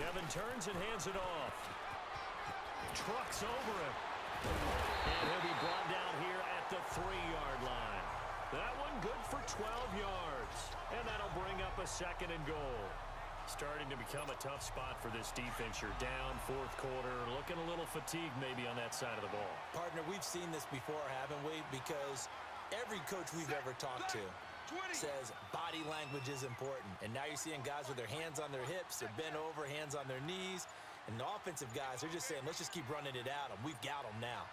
Devin turns and hands it off. Trucks over him. And he'll be brought down here at the 3-yard line. That one good for 12 yards. And that'll bring up a 2nd and goal. Starting to become a tough spot for this defense. You're down 4th quarter, looking a little fatigued maybe on that side of the ball. Partner, we've seen this before, haven't we? Because every coach we've ever talked to says body language is important. And now you're seeing guys with their hands on their hips, they're bent over, hands on their knees. And the offensive guys, they're just saying, let's just keep running it at them. We've got them now.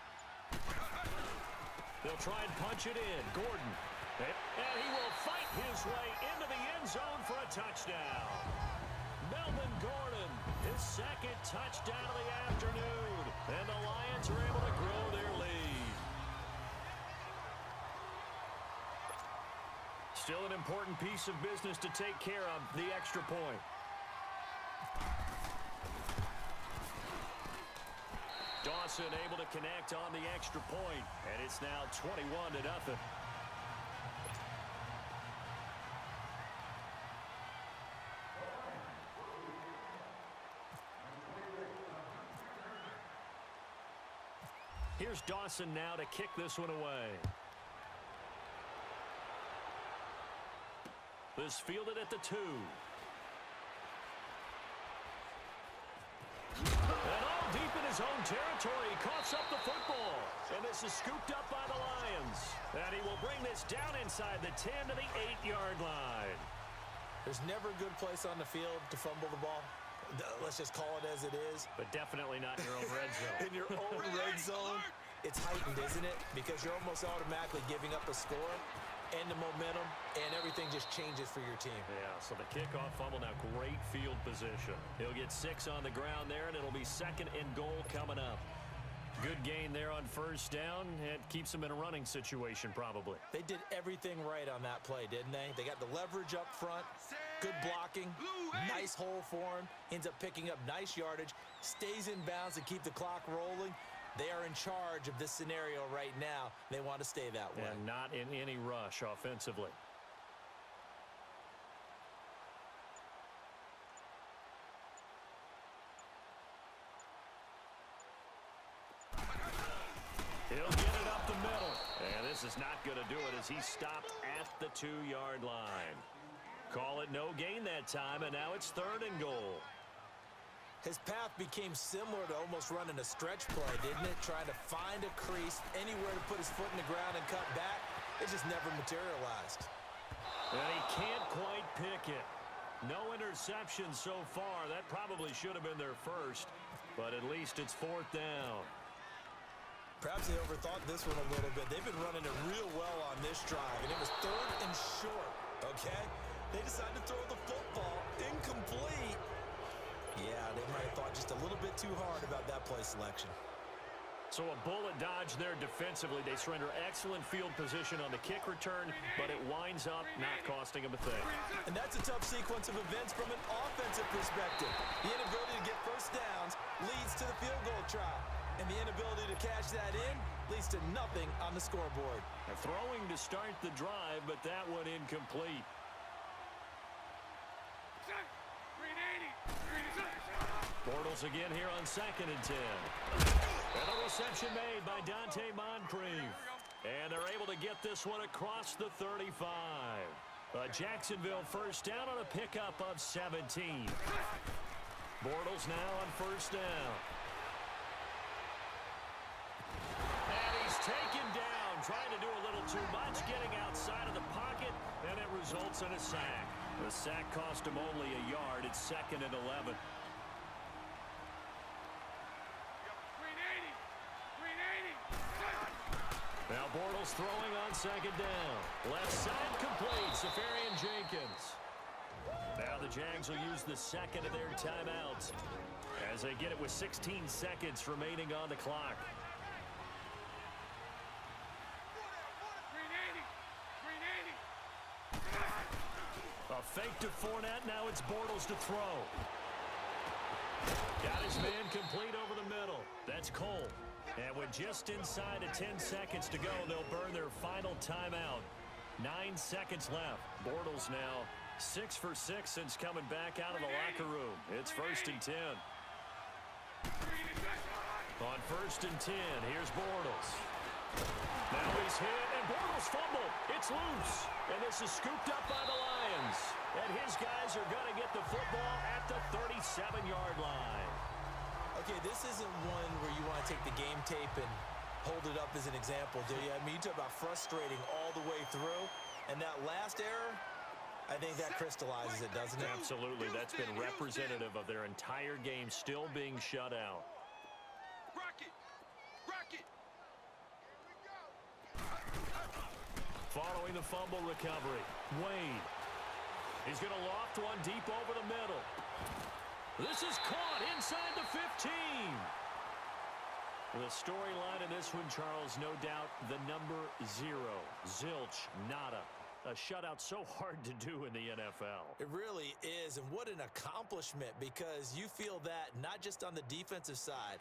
They'll try and punch it in. Gordon. And he will fight his way into the end zone for a touchdown. Melvin Gordon, his 2nd touchdown of the afternoon. And the Lions are able to grow their lead. Still an important piece of business to take care of, the extra point. Dawson able to connect on the extra point, and it's now 21-0. Here's Dawson now to kick this one away. This fielded at the 2. And all deep in his own territory, he coughs up the football. And this is scooped up by the Lions. And he will bring this down inside the 10 to the 8-yard line. There's never a good place on the field to fumble the ball. Let's just call it as it is. But definitely not in your own red zone. In your own red zone, it's heightened, isn't it? Because you're almost automatically giving up a score and the momentum, and everything just changes for your team. Yeah, so the kickoff fumble, now great field position. He'll get 6 on the ground there, and it'll be 2nd and goal coming up. Good gain there on 1st down. It keeps them in a running situation, probably. They did everything right on that play, didn't they? They got the leverage up front, good blocking, nice hole for him, ends up picking up nice yardage, stays in bounds to keep the clock rolling. They are in charge of this scenario right now. They want to stay that way. And not in any rush offensively. He'll get it up the middle. And this is not going to do it as he stopped at the 2-yard line. Call it no gain that time, and now it's 3rd and goal. His path became similar to almost running a stretch play, didn't it? Trying to find a crease, anywhere to put his foot in the ground and cut back. It just never materialized. And he can't quite pick it. No interception so far. That probably should have been their first, but at least it's 4th down. Perhaps they overthought this one a little bit. They've been running it real well on this drive, and it was 3rd and short, okay? They decided to throw the football incomplete. Yeah, they might have thought just a little bit too hard about that play selection. So a bullet dodge there defensively. They surrender excellent field position on the kick return, but it winds up not costing them a thing. And that's a tough sequence of events from an offensive perspective. The inability to get 1st downs leads to the field goal try. And the inability to cash that in leads to nothing on the scoreboard. Throwing to start the drive, but that one incomplete. Bortles again here on 2nd and 10. And a reception made by Dante Moncrief. And they're able to get this one across the 35. Jacksonville 1st down on a pickup of 17. Bortles now on 1st down. And he's taken down, trying to do a little too much, getting outside of the pocket, and it results in a sack. The sack cost him only a yard. It's 2nd and 11. Now Bortles throwing on 2nd down. Left side complete. Safarian Jenkins. Now the Jags will use the 2nd of their timeouts as they get it with 16 seconds remaining on the clock. A fake to Fournette. Now it's Bortles to throw. Got his man complete over the middle. That's Cole. And with just inside of 10 seconds to go, they'll burn their final timeout. 9 seconds left. Bortles now 6 for 6 since coming back out of the locker room. It's 1st and 10. On 1st and 10, here's Bortles. Now he's hit, and Bortles fumbled. It's loose, and this is scooped up by the Lions. And his guys are going to get the football at the 37-yard line. Okay, this isn't one where you want to take the game tape and hold it up as an example, do you? I mean, you talk about frustrating all the way through, and that last error, I think that crystallizes it, doesn't it? Absolutely. That's been representative of their entire game still being shut out. Following the fumble recovery, Wade. He's going to loft one deep over the middle. This is caught inside the 15. The storyline in this one, Charles, no doubt the number 0. Zilch, nada. A shutout so hard to do in the NFL. It really is, and what an accomplishment, because you feel that not just on the defensive side.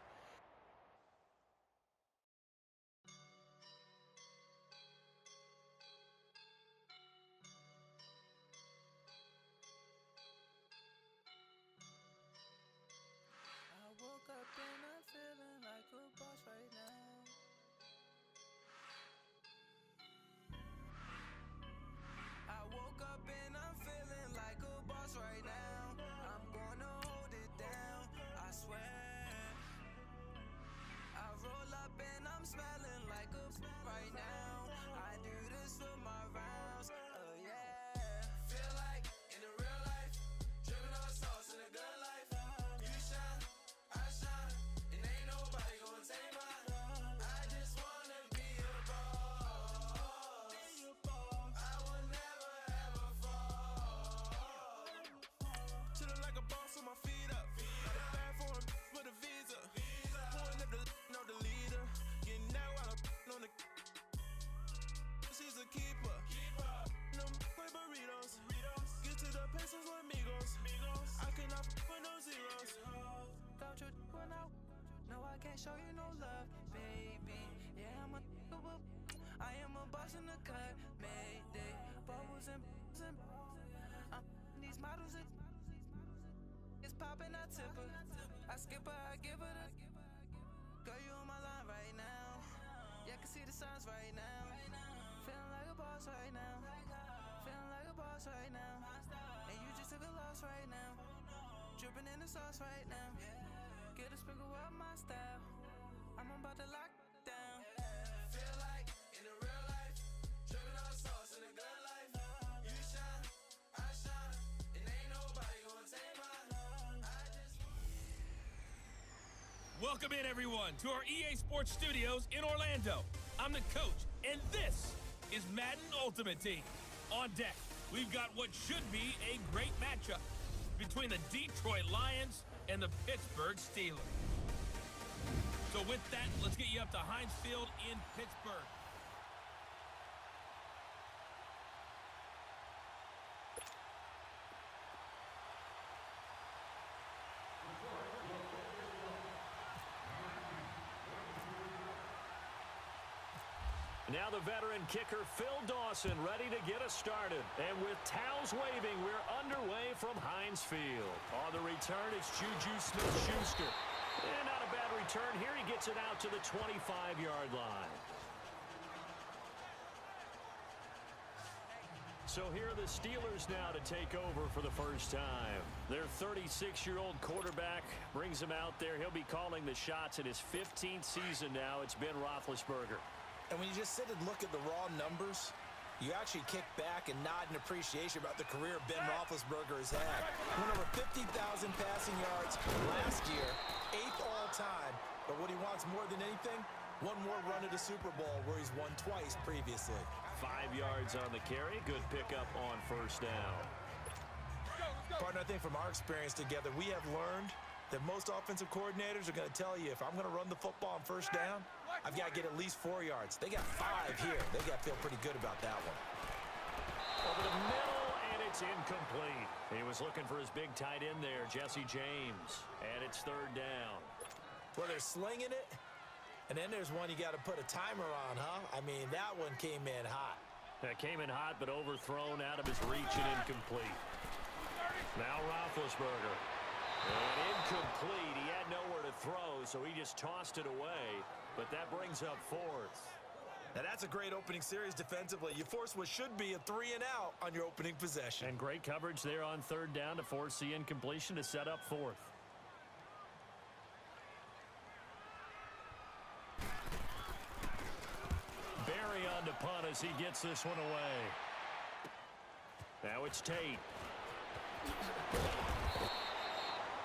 Show you no love, baby. Yeah, I am a boss in the cut, Mayday. Bubbles and these models, it's popping, I tip her. I skip her, I give her the. Girl, you on my line right now. Yeah, I can see the signs right now. Feeling like a boss right now. Feeling like a boss right now. And you just took a loss right now. Dripping in the sauce right now. Get a sprinkle up my style. I'm about to lock down. Feel like in the real life, dripping on sauce in the good life. You shine, I shine, and ain't nobody gonna take my love. Welcome in, everyone, to our EA Sports Studios in Orlando. I'm the coach, and this is Madden Ultimate Team. On deck, we've got what should be a great matchup between the Detroit Lions and the Pittsburgh Steelers. So with that, let's get you up to Heinz Field in Pittsburgh. Now the veteran kicker, Phil Dawson, ready to get us started. And with towels waving, we're underway from Heinz Field. On the return, it's Juju Smith-Schuster. And not a bad return here. He gets it out to the 25-yard line. So here are the Steelers now to take over for the first time. Their 36-year-old quarterback brings him out there. He'll be calling the shots in his 15th season now. It's Ben Roethlisberger. And when you just sit and look at the raw numbers, you actually kick back and nod in appreciation about the career Ben Roethlisberger has had. Went over 50,000 passing yards last year, 8th all-time. But what he wants more than anything, one more run at a Super Bowl where he's won twice previously. 5 yards on the carry. Good pickup on first down. Partner, I think from our experience together, we have learned that most offensive coordinators are going to tell you, if I'm going to run the football on first down, I've got to get at least 4 yards. They got 5 here. They got to feel pretty good about that one. Over the middle, and it's incomplete. He was looking for his big tight end there, Jesse James. And it's third down. Well, they're slinging it, and then there's one you got to put a timer on, huh? I mean, that one came in hot. That came in hot, but overthrown out of his reach and incomplete. Now Roethlisberger. And incomplete. He had nowhere to throw, so he just tossed it away. But that brings up fourth. Now that's a great opening series defensively. You force what should be a 3-and-out on your opening possession. And great coverage there on third down to force the incompletion to set up fourth. Barry on to punt as he gets this one away. Now it's Tate.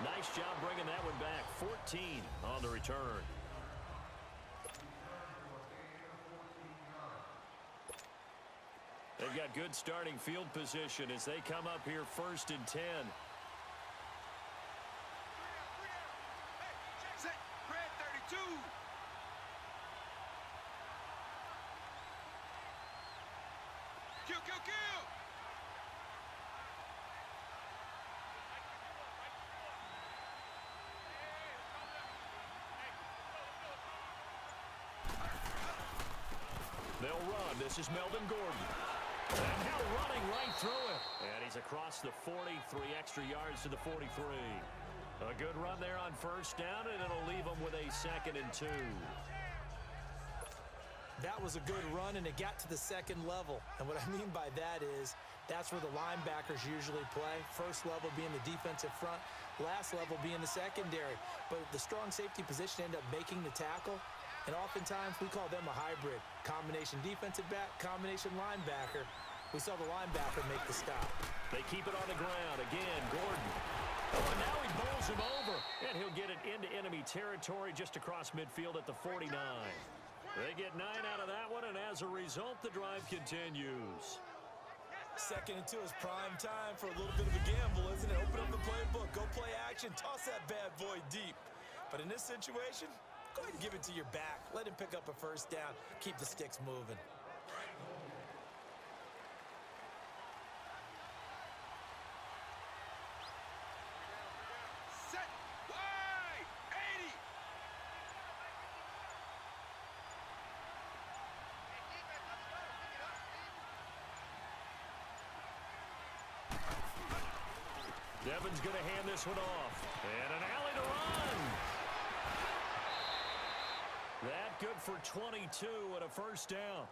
Nice job bringing that one back. 14 on the return. They've got good starting field position as they come up here 1st and 10. Set, red 32. Kill, kill, kill. They'll run. This is Melvin Gordon. And now running right through it. And he's across the 40, 3 extra yards to the 43. A good run there on first down, and it'll leave them with a 2nd and 2. That was a good run, and it got to the second level. And what I mean by that is that's where the linebackers usually play. First level being the defensive front, last level being the secondary. But the strong safety position ended up making the tackle. And oftentimes we call them a hybrid. Combination defensive back, combination linebacker. We saw the linebacker make the stop. They keep it on the ground. Again, Gordon. Oh, and now he bowls him over. And he'll get it into enemy territory just across midfield at the 49. They get 9 out of that one, and as a result, the drive continues. 2nd and 2 is prime time for a little bit of a gamble, isn't it? Open up the playbook, go play action, toss that bad boy deep. But in this situation, go ahead and give it to your back. Let him pick up a first down. Keep the sticks moving. Set, wide, 80. Devin's going to hand this one off. And an alley to run. That good for 22 and a first down.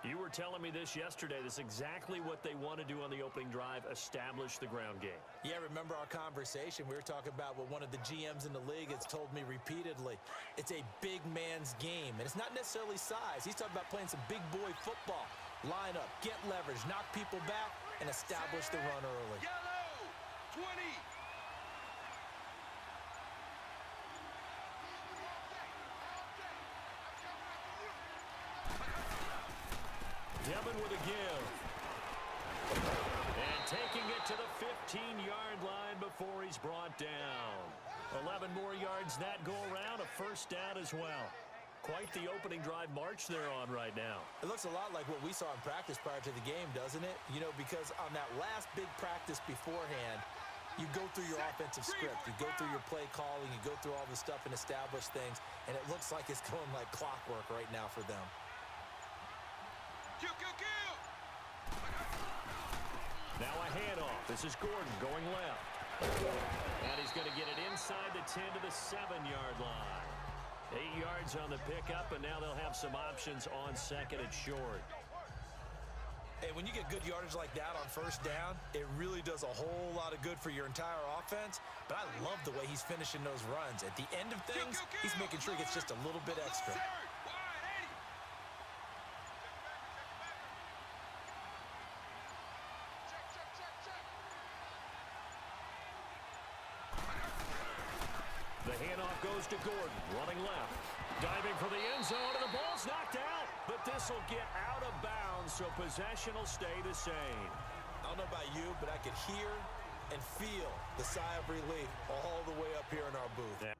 You were telling me this yesterday. This is exactly what they want to do on the opening drive, establish the ground game. Yeah, remember our conversation? We were talking about what one of the GMs in the league has told me repeatedly. It's a big man's game, and it's not necessarily size. He's talking about playing some big boy football. Line up, get leverage, knock people back, and establish the run early. Yellow, 20. Devin with a give. And taking it to the 15-yard line before he's brought down. 11 more yards that go around, a first down as well. Quite the opening drive march they're on right now. It looks a lot like what we saw in practice prior to the game, doesn't it? You know, because on that last big practice beforehand, you go through your offensive script. You go through your play calling. You go through all the stuff and establish things. And it looks like it's going like clockwork right now for them. Kill, kill, kill. Now a handoff. This is Gordon going left. And he's going to get it inside the 10 to the 7-yard line. 8 yards on the pickup, and now they'll have some options on 2nd and short. Hey, when you get good yardage like that on first down, it really does a whole lot of good for your entire offense. But I love the way he's finishing those runs. At the end of things, he's making sure he gets just a little bit extra. The handoff goes to Gordon, running left. Diving for the end zone, and the ball's knocked out. But this will get out of bounds, so possession will stay the same. I don't know about you, but I could hear and feel the sigh of relief all the way up here in our booth. Yeah.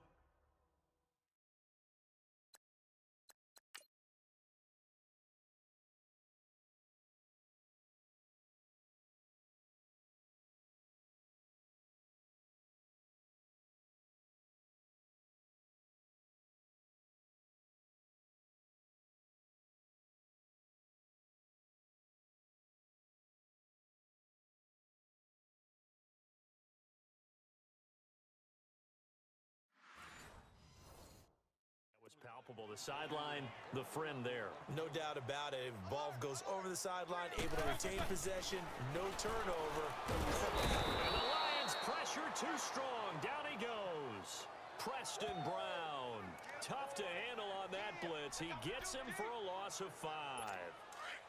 unstoppable. The sideline, the friend there. No doubt about it. If the ball goes over the sideline, able to retain possession, no turnover. And the Lions pressure too strong. Down he goes. Preston Brown. Tough to handle on that blitz. He gets him for a loss of 5.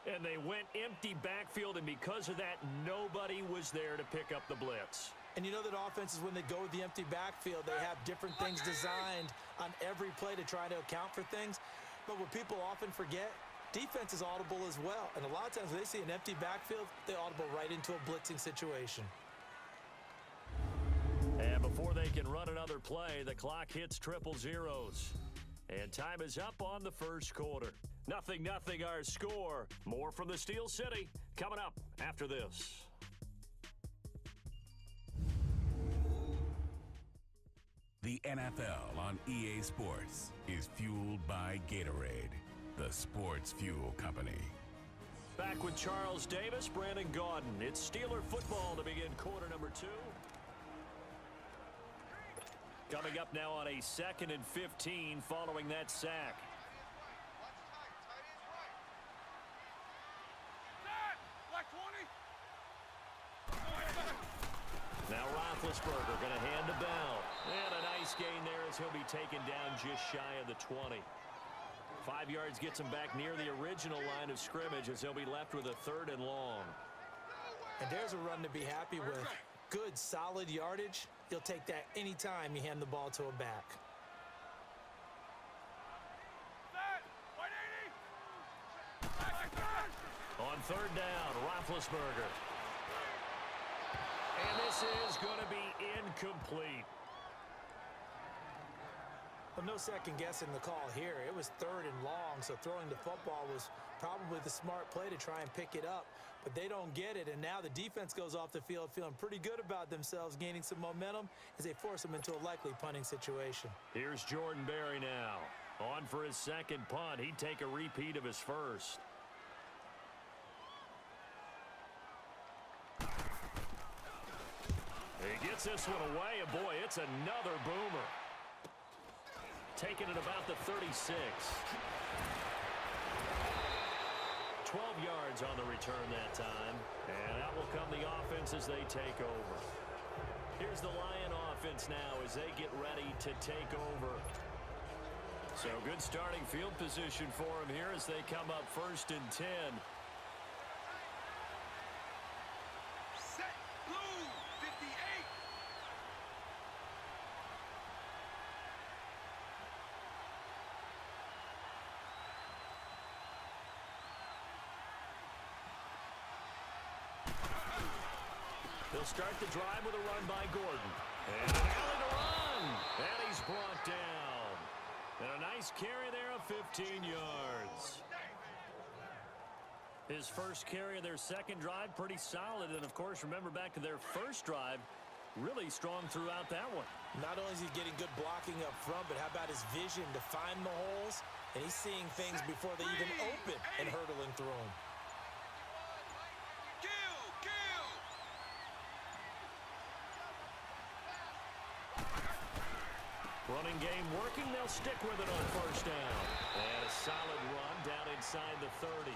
And they went empty backfield, and because of that, nobody was there to pick up the blitz. And you know that offenses, when they go with the empty backfield, they have different things designed on every play to try to account for things. But what people often forget, defense is audible as well. And a lot of times when they see an empty backfield, they audible right into a blitzing situation. And before they can run another play, the clock hits triple zeros. And time is up on the first quarter. 0-0 our score. More from the Steel City coming up after this. The NFL on EA Sports is fueled by Gatorade, the sports fuel company. Back with Charles Davis, Brandon Gaudin. It's Steeler football to begin quarter number 2. Coming up now on a 2nd and 15 following that sack. Now Roethlisberger going to hand the bell. And a nice gain there as he'll be taken down just shy of the 20. 5 yards gets him back near the original line of scrimmage as he'll be left with a 3rd and long. And there's a run to be happy with. Good, solid yardage. You'll take that anytime you hand the ball to a back. On 3rd down, Roethlisberger. And this is going to be incomplete. Well, no second guessing the call here. It was 3rd and long, so throwing the football was probably the smart play to try and pick it up. But they don't get it, and now the defense goes off the field feeling pretty good about themselves, gaining some momentum as they force them into a likely punting situation. Here's Jordan Berry now. On for his 2nd punt. He'd take a repeat of his first. He gets this one away, and boy, it's another boomer. Taking it about the 36. 12 yards on the return that time. And out will come the offense as they take over. Here's the Lion offense now as they get ready to take over. So good starting field position for them here as they come up 1st and 10. Set, blue, 58. They'll start the drive with a run by Gordon. And an alley to run. And he's brought down. And a nice carry there of 15 yards. His first carry of their 2nd drive, pretty solid. And, of course, remember back to their first drive, really strong throughout that one. Not only is he getting good blocking up front, but how about his vision to find the holes? And he's seeing things before they even open and hurtling through them. Running game working. They'll stick with it on 1st down. And a solid run down inside the 30.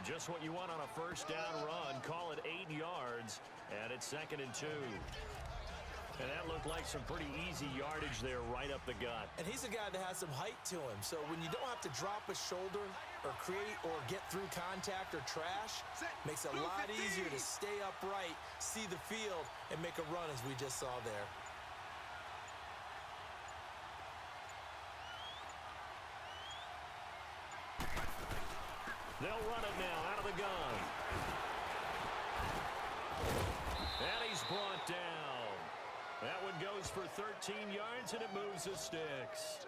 Just what you want on a 1st down run. Call it 8 yards. And it's 2nd and 2. And that looked like some pretty easy yardage there right up the gut. And he's a guy that has some height to him. So when you don't have to drop a shoulder or create or get through contact or trash, makes it a lot easier to stay upright, see the field, and make a run as we just saw there. They'll run it now out of the gun. And he's brought down. That one goes for 13 yards, and it moves the sticks.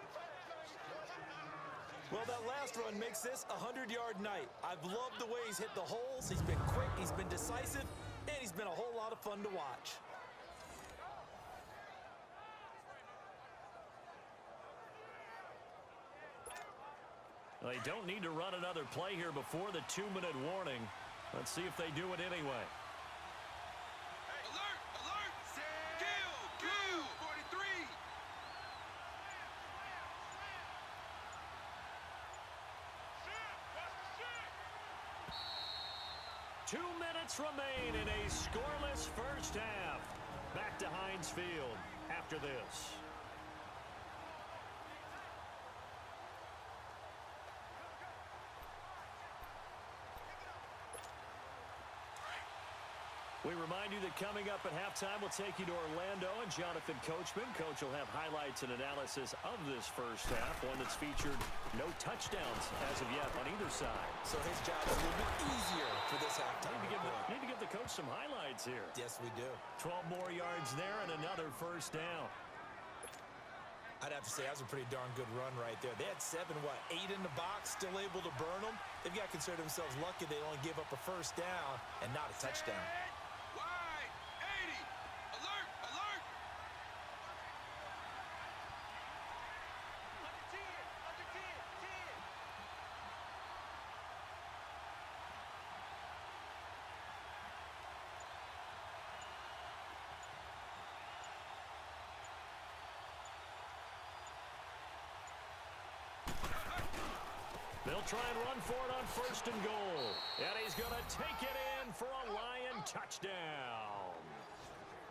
Well, that last run makes this a 100-yard night. I've loved the way he's hit the holes. He's been quick, he's been decisive, and he's been a whole lot of fun to watch. They don't need to run another play here before the 2-minute warning. Let's see if they do it anyway. Alert! Alert! Kill! 43! 2 minutes remain in a scoreless first half. Back to Heinz Field after this. We remind you that coming up at halftime, we'll take you to Orlando and Jonathan Coachman. Coach will have highlights and analysis of this first half, one that's featured no touchdowns as of yet on either side. So his job is a little bit easier for this halftime. Need to give the coach some highlights here. Yes, we do. 12 more yards there and another first down. I'd have to say that was a pretty darn good run right there. They had 8 in the box, still able to burn them. They've got to consider themselves lucky they only gave up a first down and not a touchdown. Wide, 80. Alert, alert. Under 10, 10. They'll try and run for it on first and goal. And he's going to take it in for a Lion touchdown.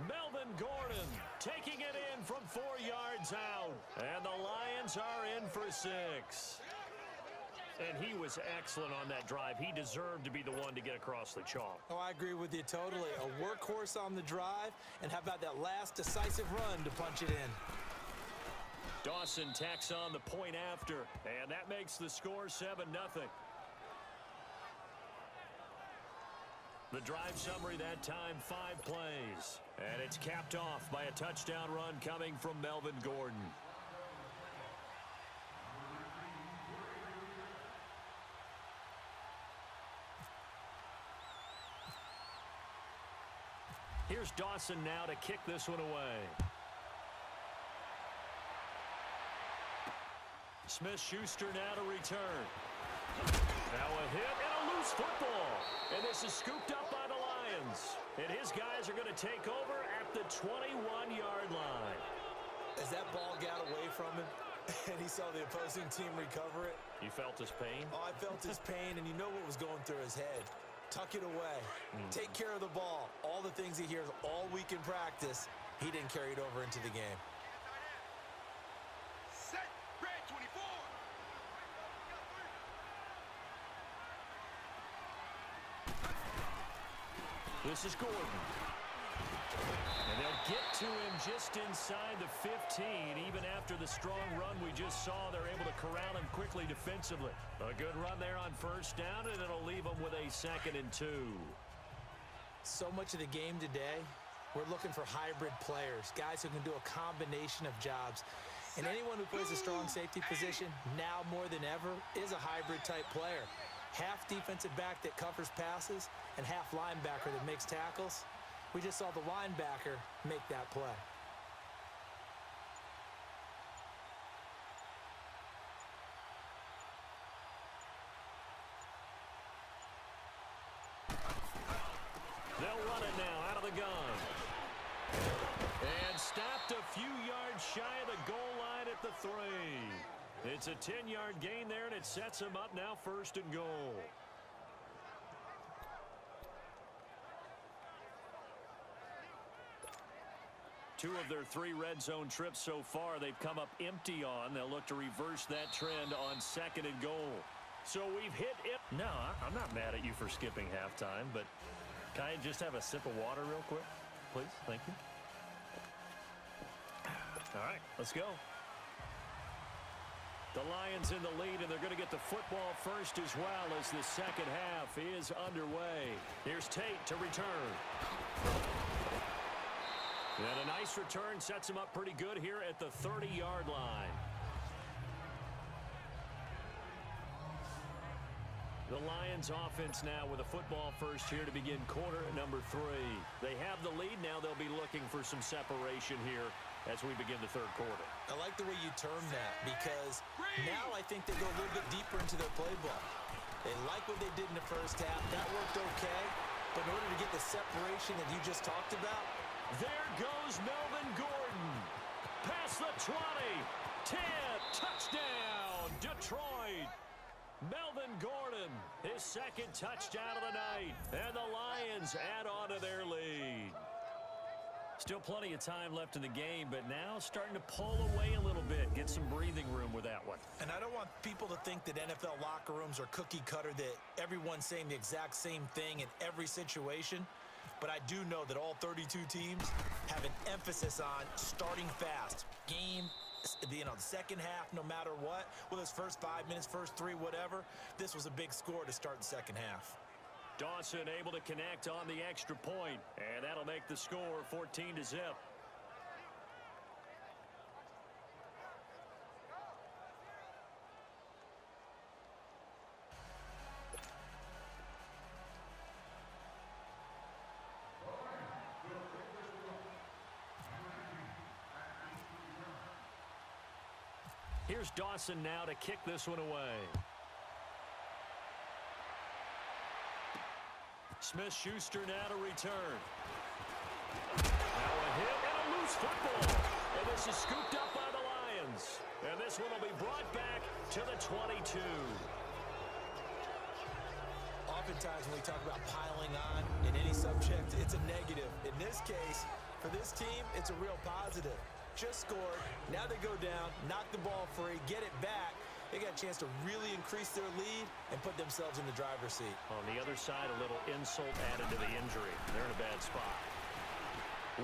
Melvin Gordon taking it in from 4 yards out. And the Lions are in for 6. And he was excellent on that drive. He deserved to be the one to get across the chalk. Oh, I agree with you totally. A workhorse on the drive, and how about that last decisive run to punch it in? Dawson tacks on the point after, and that makes the score 7-0. The drive summary that time, 5 plays. And it's capped off by a touchdown run coming from Melvin Gordon. Here's Dawson now to kick this one away. Smith-Schuster now to return. Now a hit and a loose football. And this is scooped up by the Lions. And his guys are going to take over at the 21-yard line. As that ball got away from him and he saw the opposing team recover it. You felt his pain? Oh, I felt his pain, and you know what was going through his head. Tuck it away. Take care of the ball. All the things he hears all week in practice, he didn't carry it over into the game. Set, red 24. This is Gordon. And they'll get to him just inside the 15. Even after the strong run we just saw, they're able to corral him quickly defensively. A good run there on first down, and it'll leave them with a 2nd and 2. So much of the game today, we're looking for hybrid players, guys who can do a combination of jobs. And anyone who plays a strong safety position, now more than ever, is a hybrid-type player. Half defensive back that covers passes and half linebacker that makes tackles. We just saw the linebacker make that play. They'll run it now out of the gun. And stopped a few yards shy of the goal line at the 3. It's a 10-yard gain there, and it sets him up now 1st and goal. Two of their 3 red zone trips so far, they've come up empty on. They'll look to reverse that trend on 2nd and goal. So we've hit it. No, I'm not mad at you for skipping halftime, but can I just have a sip of water real quick? Please, thank you. All right, let's go. The Lions in the lead, and they're going to get the football first as well as the second half is underway. Here's Tate to return. And a nice return sets him up pretty good here at the 30-yard line. The Lions offense now with a football first here to begin quarter number 3. They have the lead now. They'll be looking for some separation here as we begin the third quarter. I like the way you term that, because now I think they go a little bit deeper into their playbook. They like what they did in the first half. That worked okay. But in order to get the separation that you just talked about, there goes Melvin Gordon. Past the 20. 10. Touchdown, Detroit. Melvin Gordon, his second touchdown of the night. And the Lions add on to their lead. Still plenty of time left in the game, but now starting to pull away a little bit. Get some breathing room with that one. And I don't want people to think that NFL locker rooms are cookie cutter, that everyone's saying the exact same thing in every situation. But I do know that all 32 teams have an emphasis on starting fast. Game, the second half, no matter what, whether it's first 5 minutes, first 3, whatever, this was a big score to start the second half. Dawson able to connect on the extra point, and that'll make the score 14-0. Here's Dawson now to kick this one away. Smith-Schuster now to return. Now a hit and a loose football. And this is scooped up by the Lions. And this one will be brought back to the 22. Oftentimes when we talk about piling on in any subject, it's a negative. In this case, for this team, it's a real positive. Just scored. Now they go down, knock the ball free, get it back. They got a chance to really increase their lead and put themselves in the driver's seat. On the other side, a little insult added to the injury. They're in a bad spot.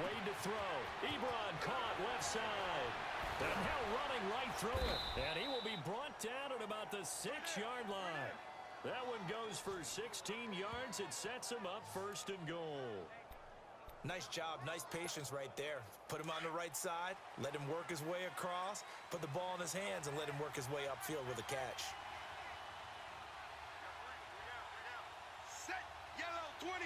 Wade to throw. Ebron caught left side. And now running right through it. And he will be brought down at about the 6-yard line. That one goes for 16 yards. It sets him up first and goal. Nice job, nice patience right there. Put him on the right side, let him work his way across, put the ball in his hands, and let him work his way upfield with a catch. Set, yellow, 20.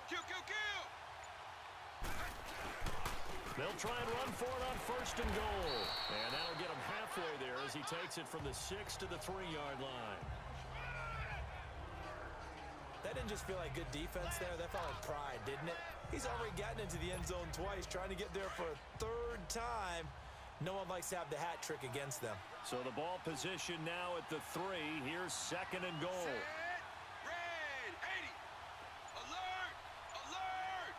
Kill, kill, kill. They'll try and run for it on first and goal. And that'll get him halfway there as he takes it from the 6 to the 3-yard line. That didn't just feel like good defense there. That felt like pride, didn't it? He's already gotten into the end zone twice, trying to get there for a third time. No one likes to have the hat trick against them. So the ball position now at the 3. Here's second and goal. Set, red, 80. Alert, alert.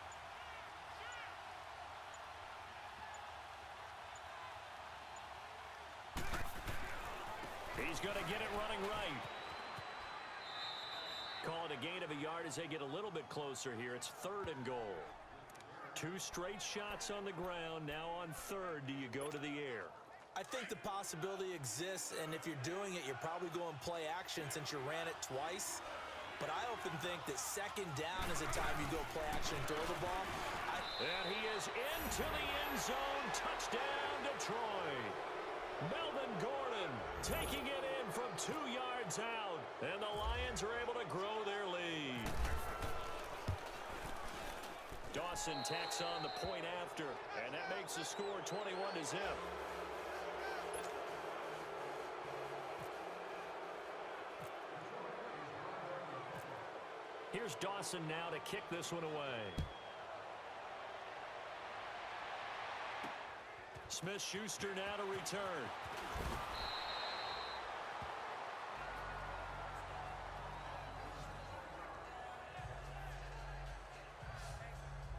He's going to get it running right. Call it a gain of a yard as they get a little bit closer here. It's third and goal. 2 straight shots on the ground. Now on third, do you go to the air? I think the possibility exists, and if you're doing it, you're probably going play action since you ran it twice. But I often think that second down is a time you go play action and throw the ball. And he is into the end zone. Touchdown, Detroit. Melvin Gordon taking it in from 2 yards out. And the Lions are able to grow their lead. Dawson tacks on the point after. And that makes the score 21-0. Here's Dawson now to kick this one away. Smith-Schuster now to return.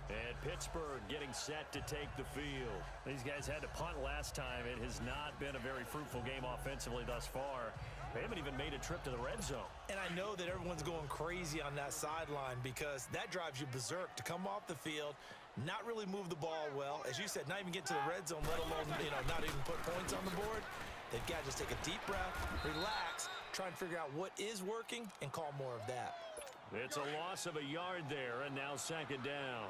And Pittsburgh getting set to take the field. These guys had to punt last time. It has not been a very fruitful game offensively thus far. They haven't even made a trip to the red zone. And I know that everyone's going crazy on that sideline because that drives you berserk to come off the field, not really move the ball well. As you said, not even get to the red zone, let alone, not even put points on the board. They've got to just take a deep breath, relax, try and figure out what is working, and call more of that. It's a loss of a yard there, and now second down.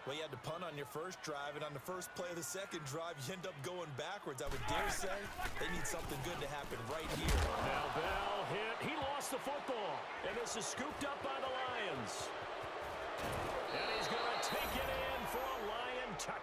Well, you had to punt on your first drive, and on the first play of the second drive, you end up going backwards. I would dare say they need something good to happen right here. Now Bell hit. He lost the football, and this is scooped up by the Lions. And he's going to take it in for a Lion touchdown.